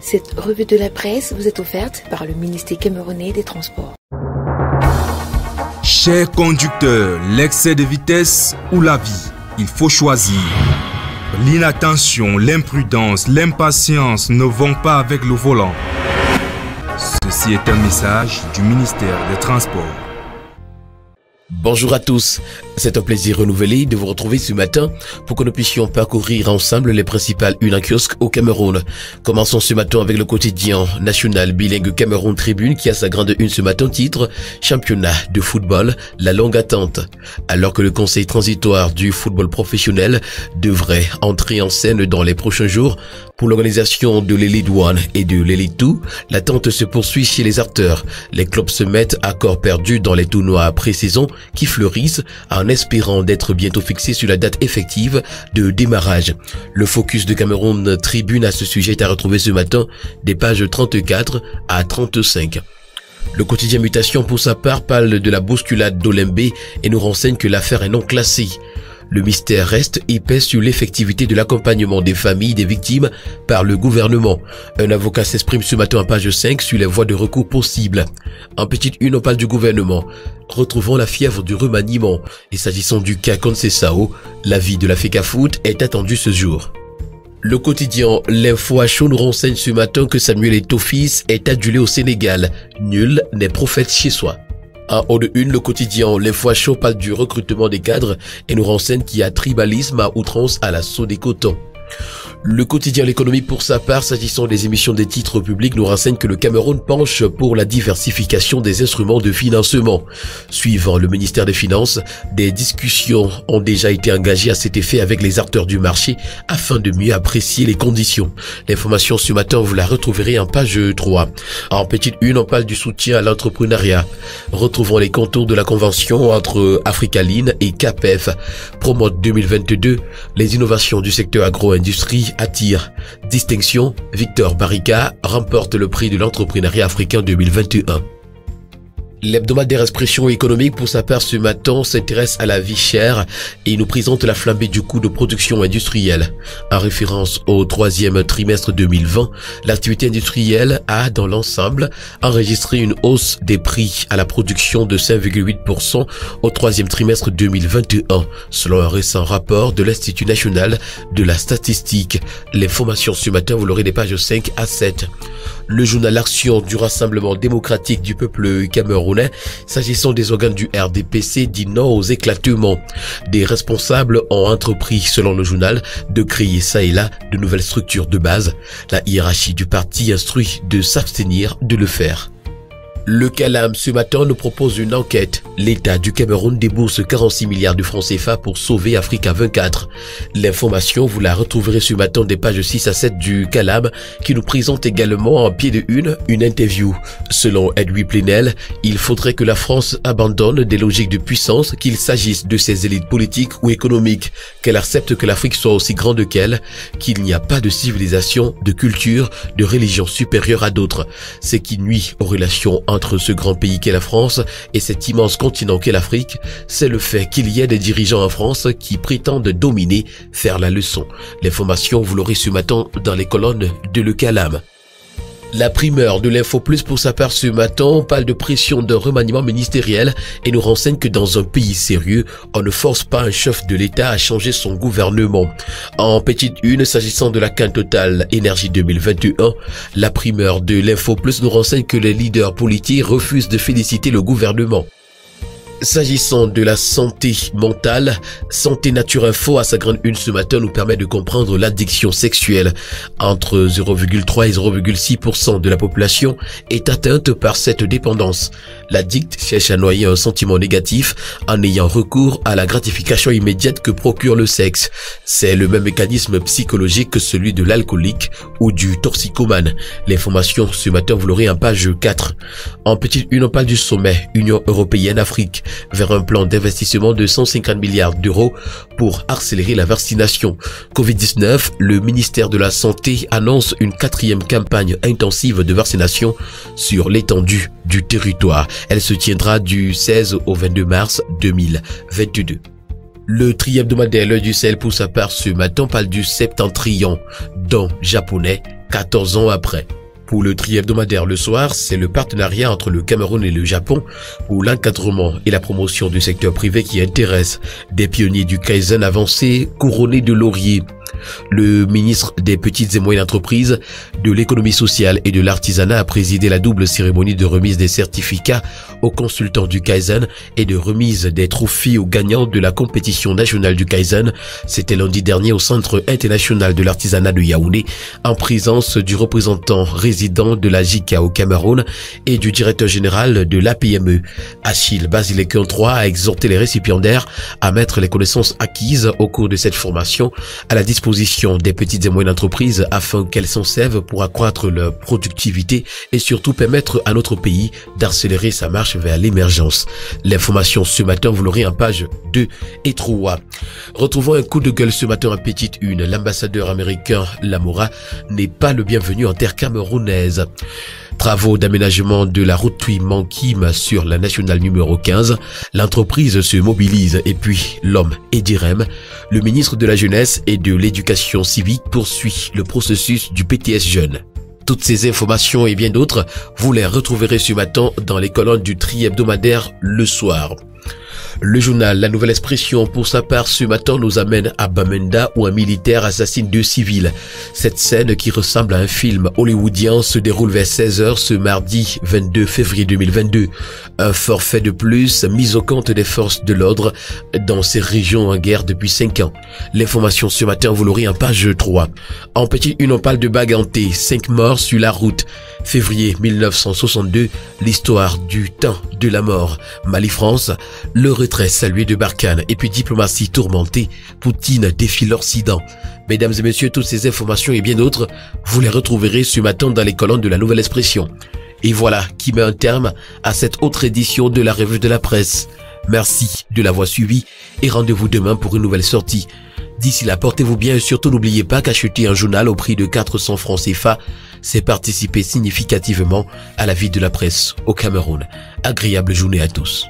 Cette revue de la presse vous est offerte par le ministère camerounais des Transports. Chers conducteurs, l'excès de vitesse ou la vie, il faut choisir. L'inattention, l'imprudence, l'impatience ne vont pas avec le volant. Ceci est un message du ministère des Transports. Bonjour à tous, c'est un plaisir renouvelé de vous retrouver ce matin pour que nous puissions parcourir ensemble les principales unes en kiosque au Cameroun. Commençons ce matin avec le quotidien national bilingue Cameroun Tribune qui a sa grande une ce matin titre « Championnat de football, la longue attente ». Alors que le conseil transitoire du football professionnel devrait entrer en scène dans les prochains jours pour l'organisation de l'Elite 1 et de l'Elite 2, l'attente se poursuit chez les acteurs. Les clubs se mettent à corps perdu dans les tournois pré-saison qui fleurissent en espérant d'être bientôt fixés sur la date effective de démarrage. Le focus de Cameroun Tribune à ce sujet est à retrouver ce matin des pages 34 à 35. Le quotidien Mutation pour sa part parle de la bousculade d'Olembe et nous renseigne que l'affaire est non classée. Le mystère reste épais sur l'effectivité de l'accompagnement des familles des victimes par le gouvernement. Un avocat s'exprime ce matin en page 5 sur les voies de recours possibles. En petite une, on parle du gouvernement. Retrouvons la fièvre du remaniement. Et s'agissant du cas Conceição, l'avis de la FECAFOOT est attendu ce jour. Le quotidien L'Info à chaud nous renseigne ce matin que Samuel Eto'o-Fils est adulé au Sénégal. Nul n'est prophète chez soi. En haut de une, le quotidien L'Info à chaud parle du recrutement des cadres et nous renseigne qu'il y a tribalisme à outrance à l'assaut des cotons. Le quotidien L'économie pour sa part, s'agissant des émissions des titres publics, nous renseigne que le Cameroun penche pour la diversification des instruments de financement. Suivant le ministère des Finances, des discussions ont déjà été engagées à cet effet avec les acteurs du marché afin de mieux apprécier les conditions. L'information ce matin, vous la retrouverez en page 3. En petite une, on parle du soutien à l'entrepreneuriat. Retrouvons les contours de la convention entre Africaline et CAPEF. Promote 2022, les innovations du secteur agro-industrie attire. Distinction, Victor Barika remporte le prix de l'entrepreneuriat africain 2021. L'hebdomadaire Expression économique pour sa part ce matin s'intéresse à la vie chère et nous présente la flambée du coût de production industrielle. En référence au troisième trimestre 2020, l'activité industrielle a dans l'ensemble enregistré une hausse des prix à la production de 5,8% au troisième trimestre 2021, selon un récent rapport de l'Institut national de la statistique. L'information ce matin, vous l'aurez des pages 5 à 7. Le journal Action du Rassemblement démocratique du peuple camerounais, s'agissant des organes du RDPC, dit non aux éclatements. Des responsables ont entrepris, selon le journal, de créer ça et là de nouvelles structures de base. La hiérarchie du parti instruit de s'abstenir de le faire. Le Calam ce matin nous propose une enquête. L'État du Cameroun débourse 46 milliards de francs CFA pour sauver Africa 24. L'information, vous la retrouverez ce matin des pages 6 à 7 du Calam qui nous présente également en pied de une interview. Selon Edwy Plenel, il faudrait que la France abandonne des logiques de puissance, qu'il s'agisse de ses élites politiques ou économiques, qu'elle accepte que l'Afrique soit aussi grande qu'elle, qu'il n'y a pas de civilisation, de culture, de religion supérieure à d'autres. C'est qui nuit aux relations entre ce grand pays qu'est la France et cet immense continent qu'est l'Afrique, c'est le fait qu'il y ait des dirigeants en France qui prétendent dominer, faire la leçon. L'information, vous l'aurez ce matin dans les colonnes de Le Calam. La primeur de l'Info Plus pour sa part ce matin parle de pression de remaniement ministériel et nous renseigne que dans un pays sérieux, on ne force pas un chef de l'État à changer son gouvernement. En petite une, s'agissant de la CAN Total Énergie 2021, la primeur de l'Info Plus nous renseigne que les leaders politiques refusent de féliciter le gouvernement. S'agissant de la santé mentale, Santé Nature Info à sa grande une ce matin nous permet de comprendre l'addiction sexuelle. Entre 0,3 et 0,6% de la population est atteinte par cette dépendance. L'addict cherche à noyer un sentiment négatif en ayant recours à la gratification immédiate que procure le sexe. C'est le même mécanisme psychologique que celui de l'alcoolique ou du toxicomane. L'information ce matin vous l'aurez en page 4. En petite une, on parle du sommet Union Européenne-Afrique vers un plan d'investissement de 150 milliards d'euros pour accélérer la vaccination. Covid-19, le ministère de la Santé annonce une 4e campagne intensive de vaccination sur l'étendue du territoire. Elle se tiendra du 16 au 22 mars 2022. Le tri hebdomadaire L'Œil du Sahel pour sa part ce matin parle du septentrion, don japonais 14 ans après. Pour le tri-hebdomadaire Le Soir, c'est le partenariat entre le Cameroun et le Japon où l'encadrement et la promotion du secteur privé qui intéresse des pionniers du Kaizen avancé couronnés de lauriers. Le ministre des Petites et Moyennes Entreprises, de l'Économie sociale et de l'Artisanat a présidé la double cérémonie de remise des certificats aux consultants du Kaizen et de remise des trophées aux gagnants de la compétition nationale du Kaizen. C'était lundi dernier au Centre international de l'artisanat de Yaoundé, en présence du représentant résident de la JICA au Cameroun et du directeur général de l'APME. Achille Basilekion III a exhorté les récipiendaires à mettre les connaissances acquises au cours de cette formation à la disposition des petites et moyennes entreprises afin qu'elles s'en servent pour accroître leur productivité et surtout permettre à notre pays d'accélérer sa marche vers l'émergence. L'information ce matin, vous l'aurez en page 2 et 3. Retrouvons un coup de gueule ce matin en petite une. L'ambassadeur américain Lamoura n'est pas le bienvenu en terre camerounaise. Travaux d'aménagement de la route Tuy-Mankim sur la nationale numéro 15. L'entreprise se mobilise et puis l'homme Edirem, le ministre de la Jeunesse et de l'Éducation civique, poursuit le processus du PTS Jeune. Toutes ces informations et bien d'autres, vous les retrouverez ce matin dans les colonnes du tri-hebdomadaire Le Soir. Le journal La Nouvelle Expression, pour sa part, ce matin nous amène à Bamenda où un militaire assassine 2 civils. Cette scène qui ressemble à un film hollywoodien se déroule vers 16h ce mardi 22 février 2022. Un forfait de plus mis au compte des forces de l'ordre dans ces régions en guerre depuis 5 ans. L'information ce matin, vous l'aurez en page 3. En petite une, on parle de Baganté, 5 morts sur la route. Février 1962, l'histoire du temps de la mort. Mali-France, le retrait salué de Barkhane et puis diplomatie tourmentée, Poutine défie l'Occident. Mesdames et messieurs, toutes ces informations et bien d'autres, vous les retrouverez ce matin dans les colonnes de La Nouvelle Expression. Et voilà qui met un terme à cette autre édition de la Revue de la Presse. Merci de l'avoir suivi et rendez-vous demain pour une nouvelle sortie. D'ici là, portez-vous bien et surtout n'oubliez pas qu'acheter un journal au prix de 400 francs CFA, c'est participer significativement à la vie de la presse au Cameroun. Agréable journée à tous.